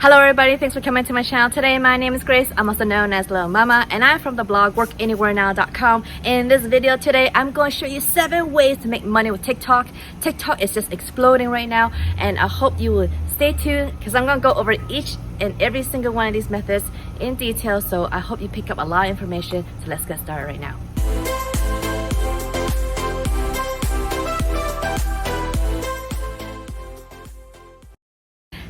Hello everybody, thanks for coming to my channel today. My name is Grace, I'm also known as Little Mama, and I'm from the blog workanywherenow.com. In this video today, I'm going to show you 7 ways to make money with TikTok. TikTok is just exploding right now, and I hope you will stay tuned because I'm going to go over each and every single one of these methods in detail. So I hope you pick up a lot of information. So let's get started right now.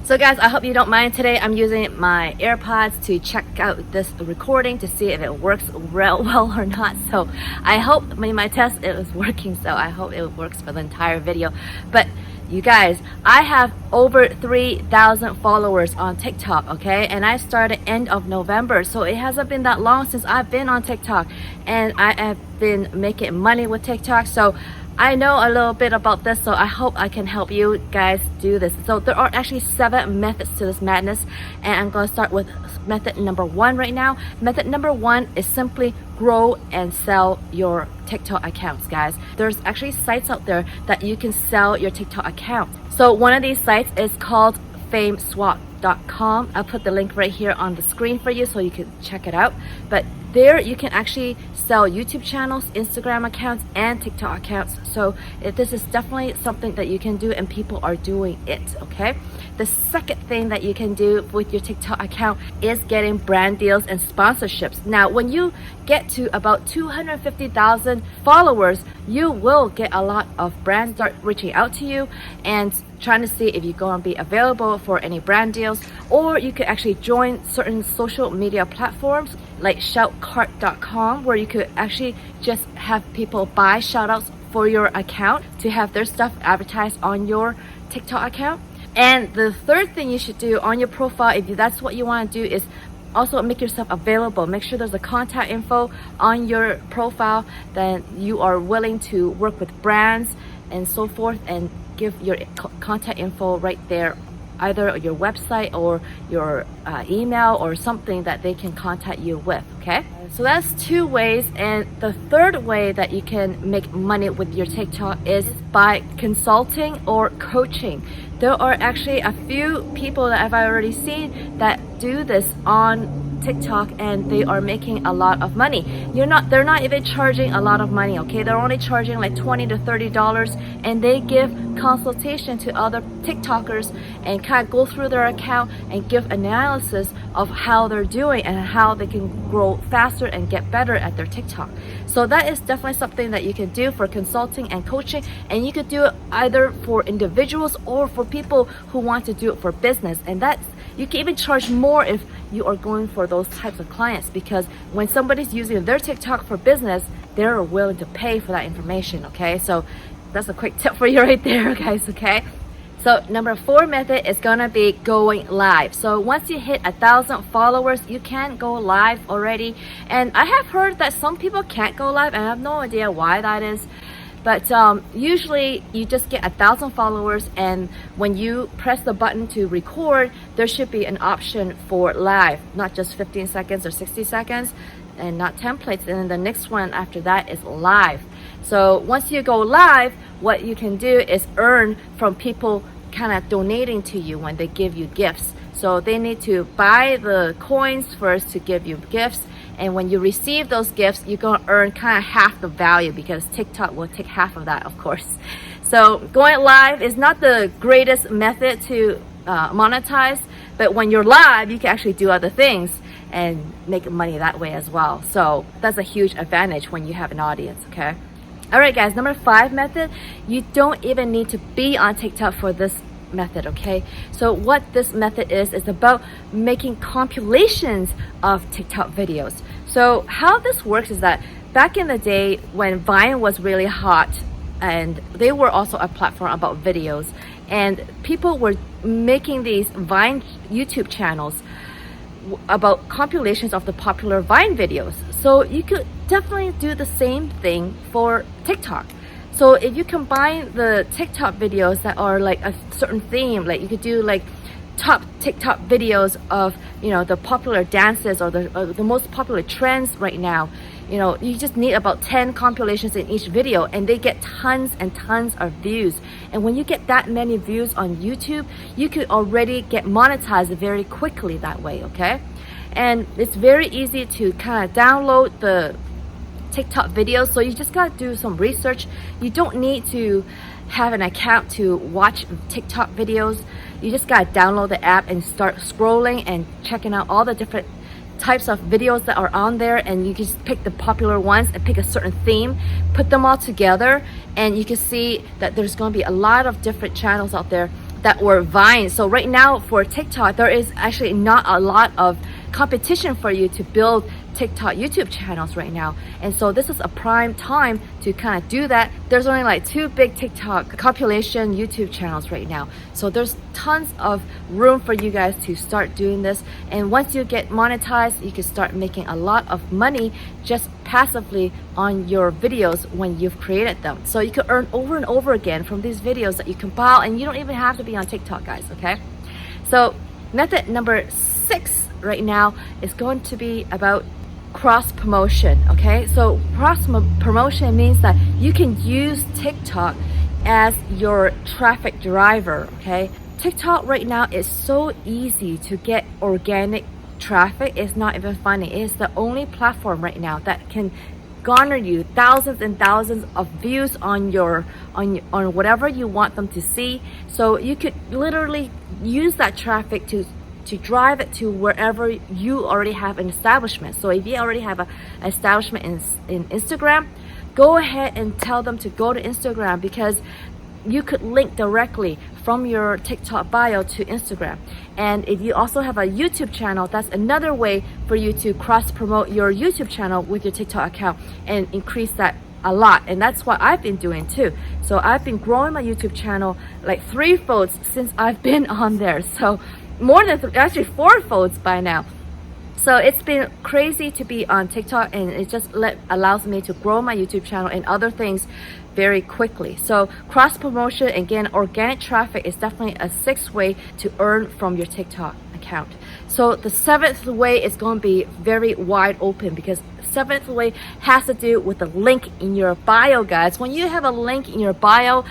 So guys, I hope you don't mind. Today I'm using my AirPods to check out this recording to see if it works well or not. So I hope in my test it was working, so I hope it works for the entire video. But you guys, I have over 3,000 followers on TikTok, okay? And I started end of November, so it hasn't been that long since I've been on TikTok, and I have been making money with TikTok. So I know a little bit about this, so I hope I can help you guys do this. So there are actually 7 methods to this madness, and I'm going to start with method number 1 right now. Method number 1 is simply grow and sell your TikTok accounts, guys. There's actually sites out there that you can sell your TikTok account. So one of these sites is called fameswap.com. I'll put the link right here on the screen for you so you can check it out. But there you can actually sell YouTube channels, Instagram accounts, and TikTok accounts. So this is definitely something that you can do, and people are doing it, okay? The second thing that you can do with your TikTok account is getting brand deals and sponsorships. Now, when you get to about 250,000 followers, you will get a lot of brands start reaching out to you and trying to see if you're going to be available for any brand deals. Or you could actually join certain social media platforms like shoutcart.com, where you could actually just have people buy shoutouts for your account to have their stuff advertised on your TikTok account. And the third thing you should do on your profile, if that's what you want to do, is also make yourself available. Make sure there's a contact info on your profile that you are willing to work with brands and so forth, and give your contact info right there, either your website or your email or something that they can contact you with, okay? So that's 2 ways. And the third way that you can make money with your TikTok is by consulting or coaching. There are actually a few people that I've already seen that do this on TikTok, and they are making a lot of money. They're not even charging a lot of money, okay? They're only charging like $20 to $30, and they give consultation to other TikTokers and kind of go through their account and give analysis of how they're doing and how they can grow faster and get better at their TikTok. So that is definitely something that you can do for consulting and coaching, and you could do it either for individuals or for people who want to do it for business. And you can even charge more if you are going for those types of clients, because when somebody's using their TikTok for business, they're willing to pay for that information, okay? So that's a quick tip for you right there, guys, okay? So number 4 method is gonna be going live. So once you hit 1,000 followers, you can go live already. And I have heard that some people can't go live, and I have no idea why that is. But usually you just get 1,000 followers, and when you press the button to record, there should be an option for live, not just 15 seconds or 60 seconds, and not templates. And then the next one after that is live. So once you go live, what you can do is earn from people kind of donating to you when they give you gifts. So they need to buy the coins first to give you gifts, and when you receive those gifts, you're going to earn kind of half the value, because TikTok will take half of that, of course. So going live is not the greatest method to monetize, but when you're live, you can actually do other things and make money that way as well. So that's a huge advantage when you have an audience, okay? All right, guys, number 5 method, you don't even need to be on TikTok for this method, okay? So what this method is about making compilations of TikTok videos. So how this works is that back in the day when Vine was really hot, and they were also a platform about videos, and people were making these Vine YouTube channels about compilations of the popular Vine videos. So you could definitely do the same thing for TikTok. So if you combine the TikTok videos that are like a certain theme, like you could do like top TikTok videos of, you know, the popular dances or the most popular trends right now. You know, you just need about 10 compilations in each video, and they get tons and tons of views. And when you get that many views on YouTube, you could already get monetized very quickly that way, okay? And it's very easy to kind of download the TikTok videos. So you just gotta do some research. You don't need to have an account to watch TikTok videos. You just gotta download the app and start scrolling and checking out all the different types of videos that are on there, and you can just pick the popular ones and pick a certain theme, put them all together, and you can see that there's going to be a lot of different channels out there that were vying. So right now for TikTok, there is actually not a lot of competition for you to build TikTok YouTube channels right now, and so this is a prime time to kind of do that. There's only like 2 big TikTok compilation YouTube channels right now, so there's tons of room for you guys to start doing this. And once you get monetized, you can start making a lot of money just passively on your videos when you've created them. So you can earn over and over again from these videos that you compile, and you don't even have to be on TikTok, guys, okay? So method number 6 right now is going to be about cross promotion. Okay, so cross promotion means that you can use TikTok as your traffic driver. Okay, TikTok right now is so easy to get organic traffic. It's not even funny. It's the only platform right now that can garner you thousands and thousands of views on on whatever you want them to see. So you could literally use that traffic to drive it to wherever you already have an establishment. So if you already have an establishment in Instagram, go ahead and tell them to go to Instagram, because you could link directly from your TikTok bio to Instagram. And if you also have a YouTube channel, that's another way for you to cross promote your YouTube channel with your TikTok account and increase that a lot. And that's what I've been doing too. So I've been growing my YouTube channel like 3-fold since I've been on there. So more than actually 4-folds by now. So it's been crazy to be on TikTok, and it just allows me to grow my YouTube channel and other things very quickly. So cross promotion, again, organic traffic is definitely a 6th way to earn from your TikTok account. So the 7th way is going to be very wide open, because 7th way has to do with the link in your bio, guys. When you have a link in your bio,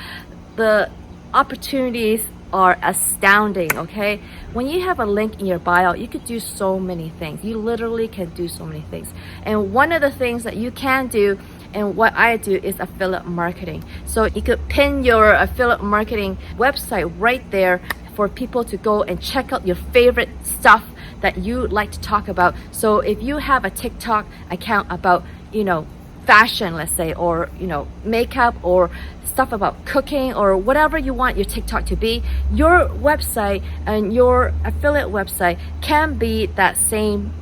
the opportunities are astounding. Okay, when you have a link in your bio, you could do so many things. You literally can do so many things. And one of the things that you can do, and what I do, is affiliate marketing. So you could pin your affiliate marketing website right there for people to go and check out your favorite stuff that you like to talk about. So if you have a TikTok account about, you know, fashion, let's say, or, you know, makeup, or stuff about cooking, or whatever you want your TikTok to be, your website and your affiliate website can be that same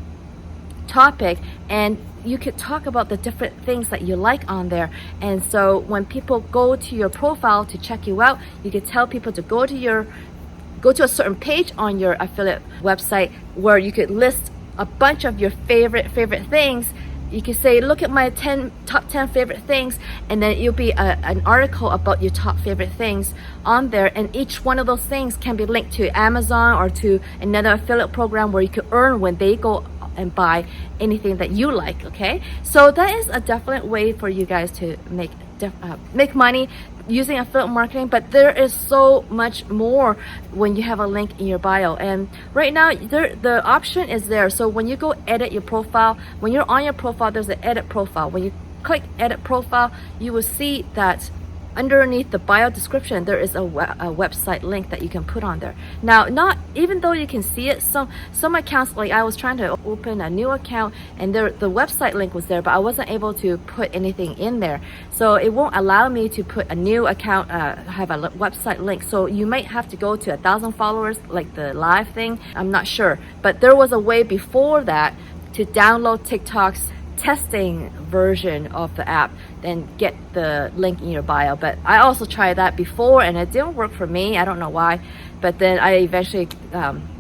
topic, and you could talk about the different things that you like on there. And so when people go to your profile to check you out, you could tell people to go to a certain page on your affiliate website where you could list a bunch of your favorite things. You can say, look at my top 10 favorite things, and then it'll be an article about your top favorite things on there. And each one of those things can be linked to Amazon or to another affiliate program where you can earn when they go and buy anything that you like. Okay, so that is a definite way for you guys to make money using affiliate marketing. But there is so much more when you have a link in your bio, and right now the option is there. So when you go edit your profile, when you're on your profile, there's an edit profile. When you click edit profile, you will see that underneath the bio description there is a website link that you can put on there. Now, not even though you can see it, some accounts, like I was trying to open a new account and the website link was there, but I wasn't able to put anything in there, so it won't allow me to put a new account have a website link. So you might have to go to 1,000 followers, like the live thing. I'm not sure, but there was a way before that to download TikTok's testing version of the app, then get the link in your bio. But I also tried that before and it didn't work for me. I don't know why, but then I eventually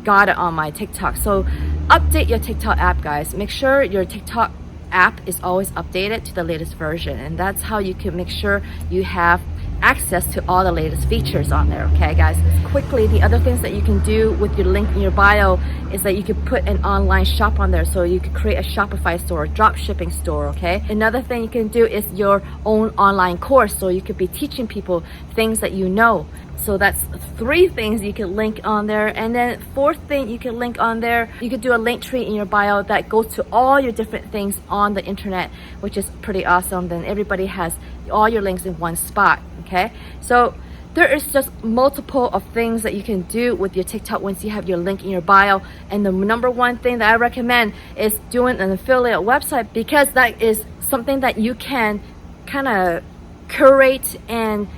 got it on my TikTok. So update your TikTok app, guys. Make sure your TikTok app is always updated to the latest version, and that's how you can make sure you have access to all the latest features on there. Okay guys, quickly, the other things that you can do with your link in your bio is that you could put an online shop on there, so you could create a Shopify store, a drop shipping store. Okay, another thing you can do is your own online course, so you could be teaching people things that you know. So that's 3 things you can link on there. And then 4th thing you can link on there, you could do a link tree in your bio that goes to all your different things on the internet, which is pretty awesome. Then everybody has all your links in one spot. Okay, so there is just multiple of things that you can do with your TikTok once you have your link in your bio. And the number 1 thing that I recommend is doing an affiliate website, because that is something that you can kind of curate and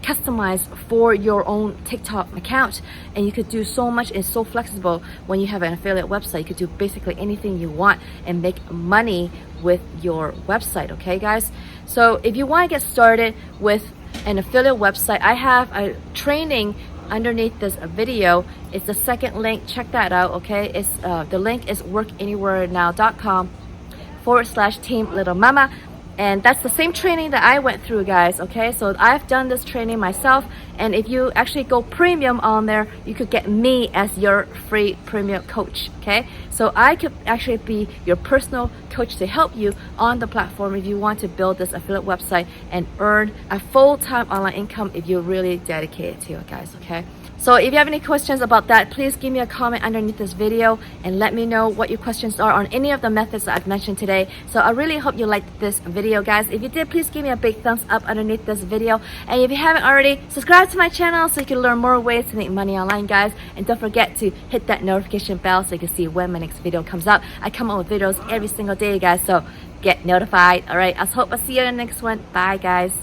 customize for your own TikTok account. And you could do so much. It's so flexible when you have an affiliate website. You could do basically anything you want and make money with your website. Okay guys, so if you want to get started with an affiliate website, I have a training underneath this video. It's the 2nd link. Check that out. Okay, it's the link is workanywherenow.com/team little mama. And that's the same training that I went through, guys. Okay, so I've done this training myself, and if you actually go premium on there, you could get me as your free premium coach. Okay, so I could actually be your personal coach to help you on the platform if you want to build this affiliate website and earn a full-time online income if you're really dedicated to it, guys. Okay, so if you have any questions about that, please give me a comment underneath this video and let me know what your questions are on any of the methods that I've mentioned today. So I really hope you liked this video, guys. If you did, please give me a big thumbs up underneath this video. And if you haven't already, subscribe to my channel so you can learn more ways to make money online, guys. And don't forget to hit that notification bell so you can see when my next video comes out. I come out with videos every single day, guys, so get notified. All right, I hope I'll see you in the next one. Bye, guys.